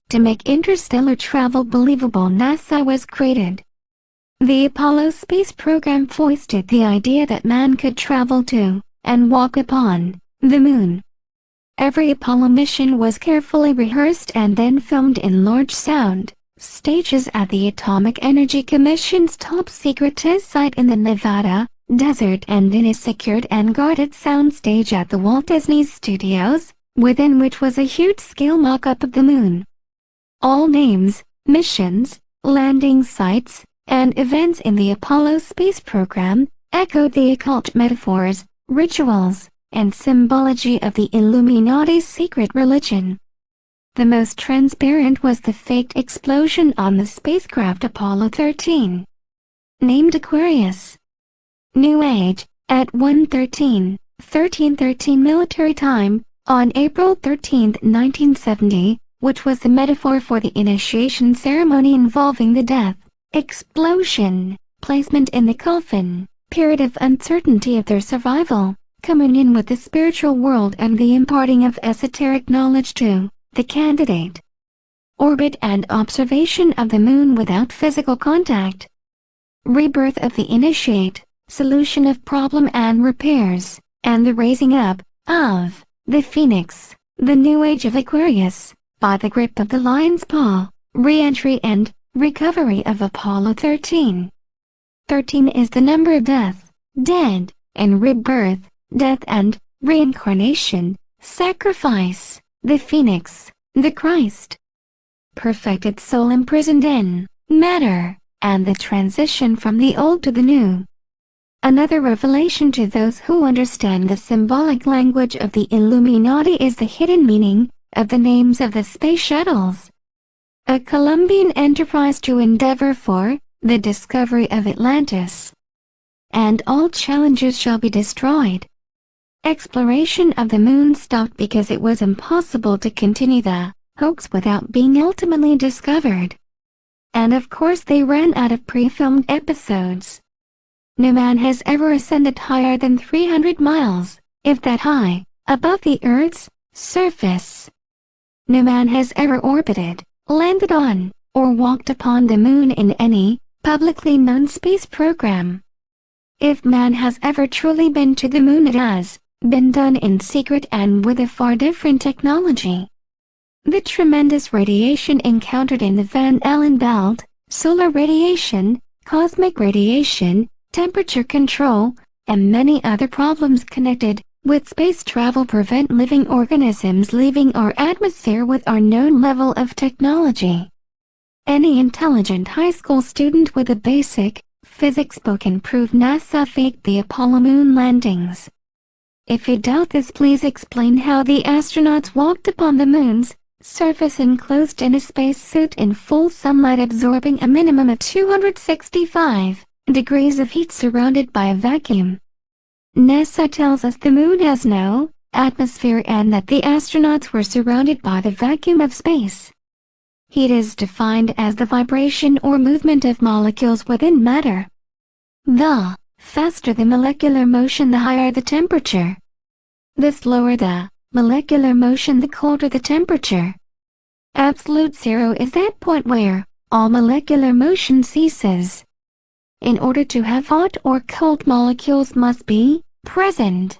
To make interstellar travel believable, NASA was created. The Apollo space program foisted the idea that man could travel to, and walk upon, the moon. Every Apollo mission was carefully rehearsed and then filmed in large sound stages at the Atomic Energy Commission's top-secret test site in the Nevada desert, and in a secured and guarded soundstage at the Walt Disney Studios, within which was a huge-scale mock-up of the moon. All names, missions, landing sites, and events in the Apollo space program echoed the occult metaphors, rituals, and symbology of the Illuminati's secret religion. The most transparent was the faked explosion on the spacecraft Apollo 13. Named Aquarius. New Age, at 13:13 military time, on April 13, 1970, which was the metaphor for the initiation ceremony involving the death, explosion, placement in the coffin, period of uncertainty of their survival, communion with the spiritual world, and the imparting of esoteric knowledge to the candidate. Orbit and observation of the moon without physical contact. Rebirth of the initiate, solution of problem and repairs, and the raising up of the phoenix, the new age of Aquarius, by the grip of the lion's paw, re-entry and recovery of Apollo 13. 13 is the number of death, dead, and rebirth, death and reincarnation, sacrifice, the phoenix, the Christ. Perfected soul imprisoned in matter, and the transition from the old to the new. Another revelation to those who understand the symbolic language of the Illuminati is the hidden meaning of the names of the space shuttles. A Colombian enterprise to endeavor for the discovery of Atlantis. And all challenges shall be destroyed. Exploration of the moon stopped because it was impossible to continue the hoax without being ultimately discovered. And of course they ran out of pre-filmed episodes. No man has ever ascended higher than 300 miles, if that high, above the Earth's surface. No man has ever orbited, landed on, or walked upon the moon in any publicly known space program. If man has ever truly been to the moon, it has been done in secret and with a far different technology. The tremendous radiation encountered in the Van Allen belt, solar radiation, cosmic radiation, temperature control, and many other problems connected with space travel prevent living organisms leaving our atmosphere with our known level of technology. Any intelligent high school student with a basic physics book can prove NASA faked the Apollo moon landings. If you doubt this, please explain how the astronauts walked upon the moon's surface enclosed in a spacesuit in full sunlight, absorbing a minimum of 265 degrees of heat surrounded by a vacuum. NASA tells us the moon has no atmosphere and that the astronauts were surrounded by the vacuum of space. Heat is defined as the vibration or movement of molecules within matter. The faster the molecular motion, the higher the temperature. The slower the molecular motion, the colder the temperature. Absolute zero is that point where all molecular motion ceases. In order to have hot or cold, molecules must be present.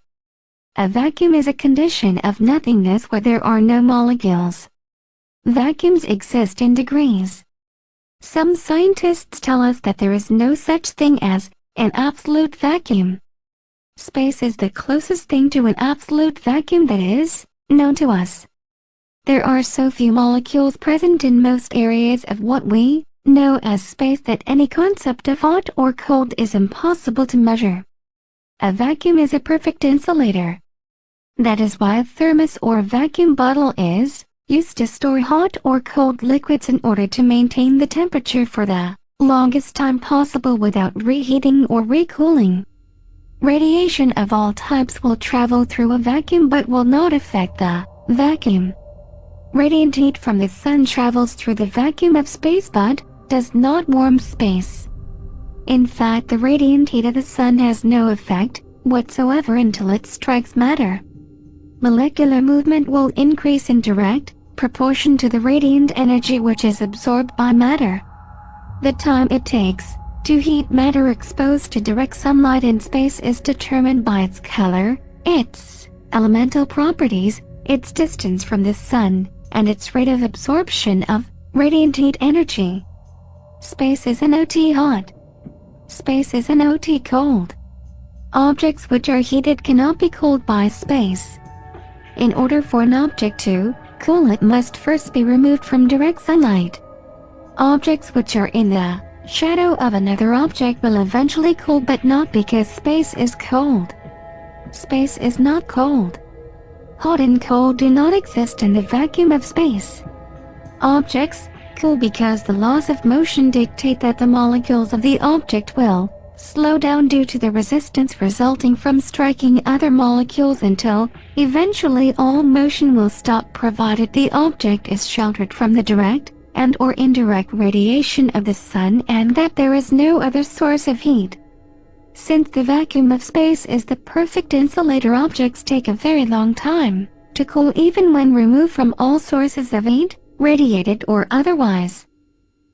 A vacuum is a condition of nothingness where there are no molecules. Vacuums exist in degrees. Some scientists tell us that there is no such thing as an absolute vacuum. Space is the closest thing to an absolute vacuum that is known to us. There are so few molecules present in most areas of what we know as space that any concept of hot or cold is impossible to measure. A vacuum is a perfect insulator. That is why a thermos or vacuum bottle is used to store hot or cold liquids in order to maintain the temperature for the longest time possible without reheating or recooling. Radiation of all types will travel through a vacuum but will not affect the vacuum. Radiant heat from the sun travels through the vacuum of space but does not warm space. In fact, the radiant heat of the sun has no effect whatsoever until it strikes matter. Molecular movement will increase in direct proportion to the radiant energy which is absorbed by matter. The time it takes to heat matter exposed to direct sunlight in space is determined by its color, its elemental properties, its distance from the sun, and its rate of absorption of radiant heat energy. Space is not hot. Space is not cold. Objects which are heated cannot be cooled by space. In order for an object to cool, it must first be removed from direct sunlight. Objects which are in the shadow of another object will eventually cool, but not because space is cold. Space is not cold. Hot and cold do not exist in the vacuum of space. Objects cool because the laws of motion dictate that the molecules of the object will slow down due to the resistance resulting from striking other molecules until eventually all motion will stop, provided the object is sheltered from the direct and or indirect radiation of the sun and that there is no other source of heat. Since the vacuum of space is the perfect insulator, objects take a very long time to cool even when removed from all sources of heat, radiated or otherwise.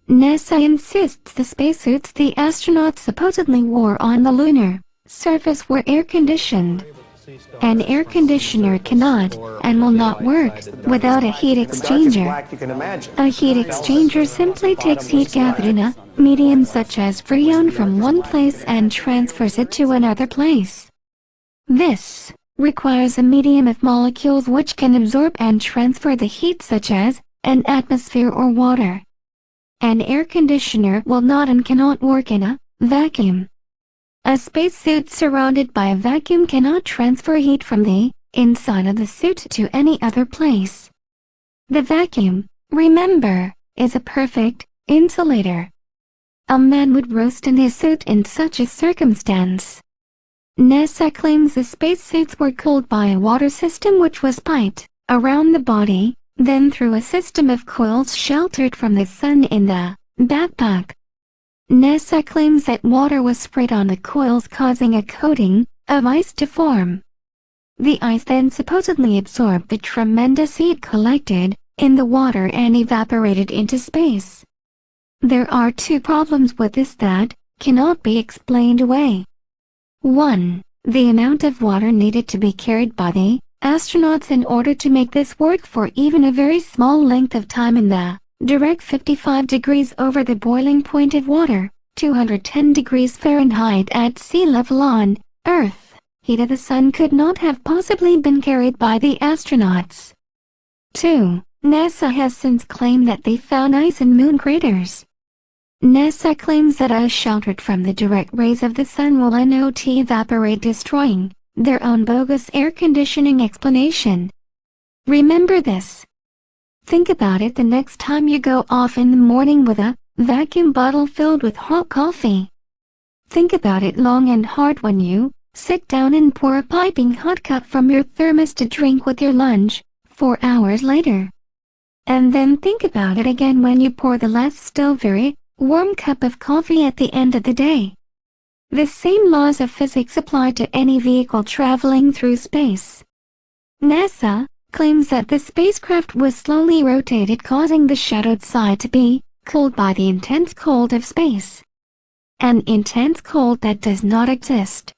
NASA insists the spacesuits the astronauts supposedly wore on the lunar surface were air-conditioned. An air conditioner cannot and will not work without a heat exchanger. A heat exchanger simply takes heat gathered in a medium such as freon from one place and transfers it to another place. This requires a medium of molecules which can absorb and transfer the heat, such as an atmosphere or water. An air conditioner will not and cannot work in a vacuum. A spacesuit surrounded by a vacuum cannot transfer heat from the inside of the suit to any other place. The vacuum, remember, is a perfect insulator. A man would roast in his suit in such a circumstance. NASA claims the spacesuits were cooled by a water system which was piped around the body, then through a system of coils sheltered from the sun in the backpack. NASA claims that water was sprayed on the coils, causing a coating of ice to form. The ice then supposedly absorbed the tremendous heat collected in the water and evaporated into space. There are two problems with this that cannot be explained away. 1. The amount of water needed to be carried by the astronauts in order to make this work for even a very small length of time in the direct 55 degrees over the boiling point of water, 210 degrees Fahrenheit at sea level on Earth, heat of the sun could not have possibly been carried by the astronauts. 2. NASA has since claimed that they found ice in moon craters. NASA claims that ice sheltered from the direct rays of the sun will not evaporate, destroying their own bogus air conditioning explanation. Remember this. Think about it the next time you go off in the morning with a vacuum bottle filled with hot coffee. Think about it long and hard when you sit down and pour a piping hot cup from your thermos to drink with your lunch 4 hours later. And then think about it again when you pour the last still very warm cup of coffee at the end of the day. The same laws of physics apply to any vehicle traveling through space. NASA claims that the spacecraft was slowly rotated, causing the shadowed side to be cooled by the intense cold of space. An intense cold that does not exist.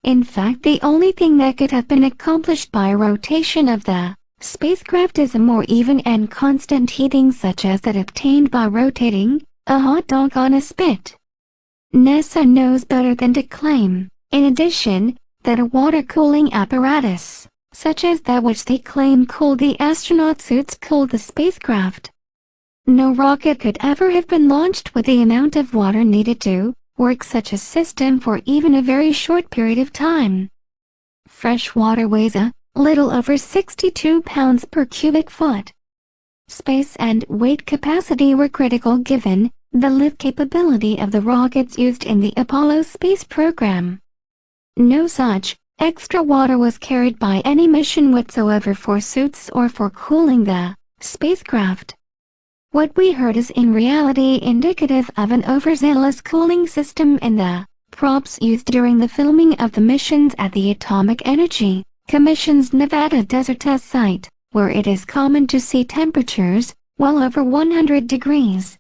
In fact, the only thing that could have been accomplished by rotation of the spacecraft is a more even and constant heating such as that obtained by rotating a hot dog on a spit. NASA knows better than to claim, in addition, that a water cooling apparatus, such as that which they claim cooled the astronaut suits, cooled the spacecraft. No rocket could ever have been launched with the amount of water needed to work such a system for even a very short period of time. Fresh water weighs a little over 62 pounds per cubic foot. Space and weight capacity were critical given the lift capability of the rockets used in the Apollo space program. No such extra water was carried by any mission whatsoever for suits or for cooling the spacecraft. What we heard is in reality indicative of an overzealous cooling system in the props used during the filming of the missions at the Atomic Energy Commission's Nevada desert test site, where it is common to see temperatures well over 100 degrees.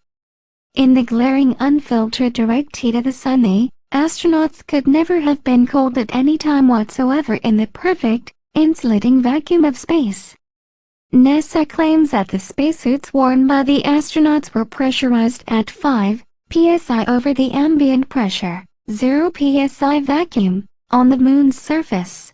In the glaring unfiltered direct heat of the sun, the astronauts could never have been cold at any time whatsoever in the perfect, insulating vacuum of space. NASA claims that the spacesuits worn by the astronauts were pressurized at 5 psi over the ambient pressure, 0 psi vacuum, on the moon's surface.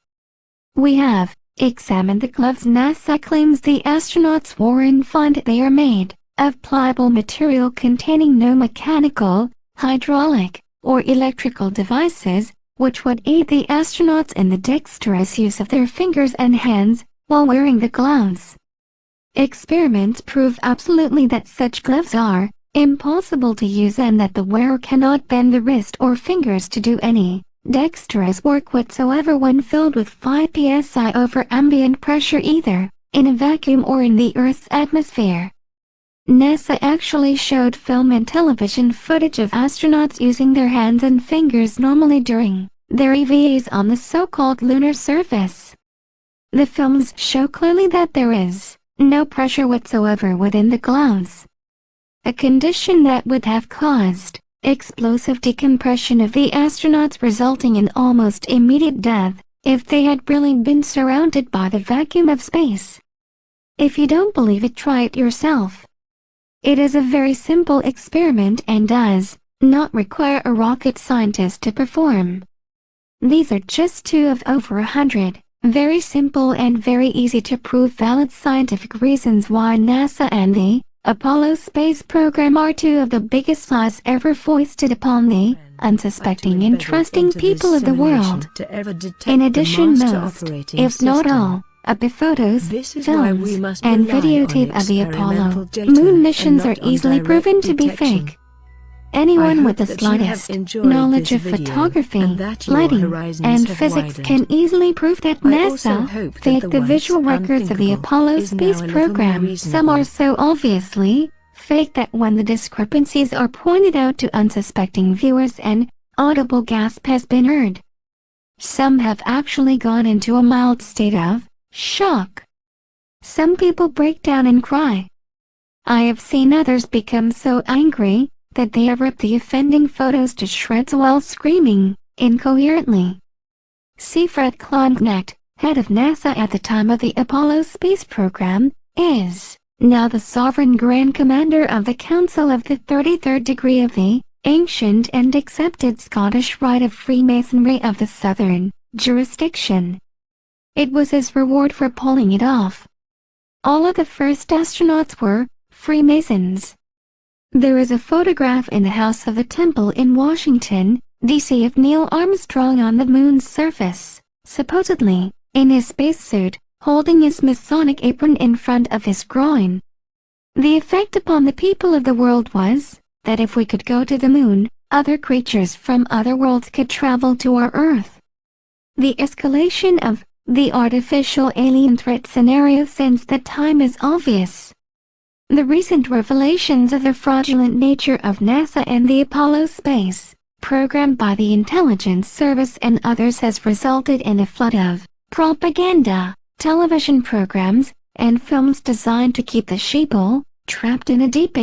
We have examined the gloves NASA claims the astronauts wore and find they are made of pliable material containing no mechanical, hydraulic, or electrical devices, which would aid the astronauts in the dexterous use of their fingers and hands while wearing the gloves. Experiments prove absolutely that such gloves are impossible to use and that the wearer cannot bend the wrist or fingers to do any dexterous work whatsoever when filled with 5 psi over ambient pressure, either in a vacuum or in the Earth's atmosphere. NASA actually showed film and television footage of astronauts using their hands and fingers normally during their EVAs on the so-called lunar surface. The films show clearly that there is no pressure whatsoever within the gloves, a condition that would have caused explosive decompression of the astronauts, resulting in almost immediate death if they had really been surrounded by the vacuum of space. If you don't believe it, try it yourself. It is a very simple experiment and does not require a rocket scientist to perform. These are just two of over 100 very simple and very easy to prove valid scientific reasons why NASA and the Apollo space program are two of the biggest lies ever foisted upon the unsuspecting and trusting people of the world. In addition, most, if not all, of the photos, films, and videotape of the Apollo moon missions are easily proven to be fake. Anyone with the slightest knowledge of photography, lighting, and physics can easily prove that NASA faked the visual records of the Apollo space program. Some are so obviously fake that when the discrepancies are pointed out to unsuspecting viewers, an audible gasp has been heard. Some have actually gone into a mild state of shock. Some people break down and cry. I have seen others become so angry that they have ripped the offending photos to shreds while screaming incoherently. See Fred Klondknecht, head of NASA at the time of the Apollo space program, is now the sovereign grand commander of the Council of the 33rd degree of the ancient and accepted Scottish rite of Freemasonry of the Southern jurisdiction. It was his reward for pulling it off. All of the first astronauts were Freemasons. There is a photograph in the House of the Temple in Washington, D.C. of Neil Armstrong on the moon's surface, supposedly in his spacesuit, holding his Masonic apron in front of his groin. The effect upon the people of the world was that if we could go to the moon, other creatures from other worlds could travel to our Earth. The escalation of the artificial alien threat scenario since that time is obvious. The recent revelations of the fraudulent nature of NASA and the Apollo space program by the intelligence service and others has resulted in a flood of propaganda, television programs, and films designed to keep the sheeple trapped in a deep